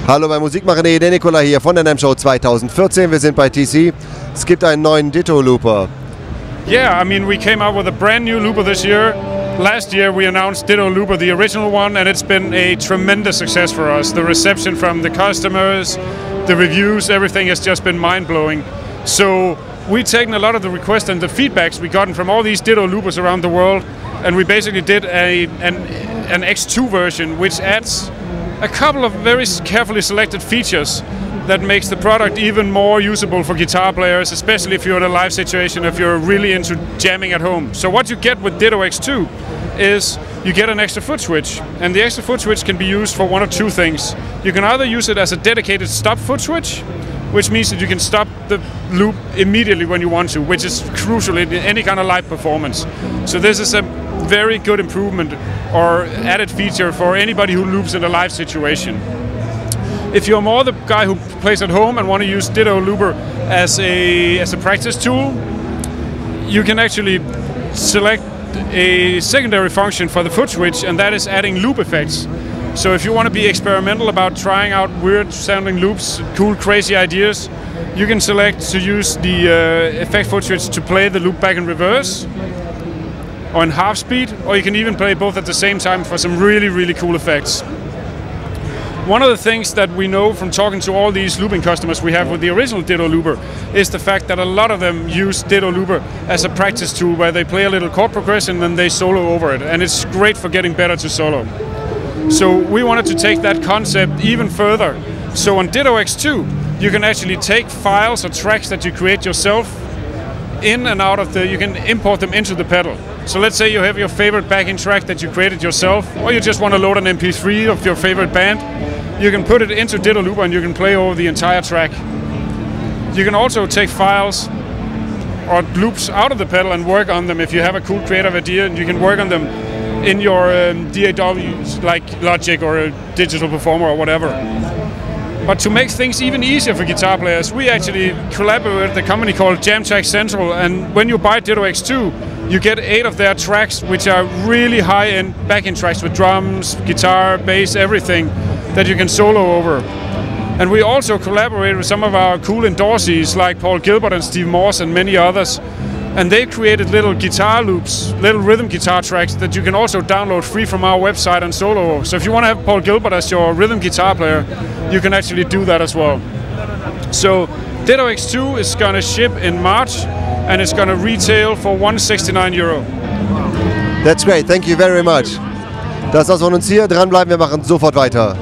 Hallo bei musikmachen.de, der Nikola hier von der NAMM Show 2014. Wir sind bei TC. Es gibt einen neuen Ditto Looper. Yeah, I mean, we came out with a brand new looper this year. Last year we announced Ditto Looper, the original one, and it's been a tremendous success for us. The reception from the customers, the reviews, everything has just been mind-blowing. So we've taken a lot of the requests and the feedbacks we've gotten from all these Ditto Loopers around the world, and we basically did an X2 version, which adds a couple of very carefully selected features that makes the product even more usable for guitar players, especially if you're in a live situation, if you're really into jamming at home. So what you get with Ditto X2 is you get an extra foot switch, and the extra foot switch can be used for one of two things. You can either use it as a dedicated stop foot switch, which means that you can stop the loop immediately when you want to, which is crucial in any kind of live performance. So this is a very good improvement or added feature for anybody who loops in a live situation. If you're more the guy who plays at home and want to use Ditto Looper as a practice tool, you can actually select a secondary function for the foot switch, and that is adding loop effects. So if you want to be experimental about trying out weird sounding loops, cool crazy ideas, you can select to use the effect foot switch to play the loop back in reverse or in half speed, or you can even play both at the same time for some really cool effects. One of the things that we know from talking to all these looping customers we have with the original Ditto Looper is the fact that a lot of them use Ditto Looper as a practice tool where they play a little chord progression and then they solo over it, and it's great for getting better to solo. So we wanted to take that concept even further. So on Ditto X2 you can actually take files or tracks that you create yourself in and out of you can import them into the pedal. So let's say you have your favorite backing track that you created yourself, or you just want to load an MP3 of your favorite band. You can put it into Ditto Looper and you can play over the entire track. You can also take files or loops out of the pedal and work on them if you have a cool creative idea, and you can work on them in your DAWs like Logic or a Digital Performer or whatever. But to make things even easier for guitar players, we actually collaborated with a company called Jam Track Central, and when you buy Ditto X2, you get 8 of their tracks, which are really high-end backing tracks with drums, guitar, bass, everything that you can solo over. And we also collaborated with some of our cool endorsees like Paul Gilbert and Steve Morse and many others. And they created little guitar loops, little rhythm guitar tracks that you can also download free from our website and solo. So if you want to have Paul Gilbert as your rhythm guitar player, you can actually do that as well. So Ditto X2 is going to ship in March, and it's going to retail for €169. That's great, thank you very much. Das war's von uns hier. Dranbleiben, wir machen sofort weiter.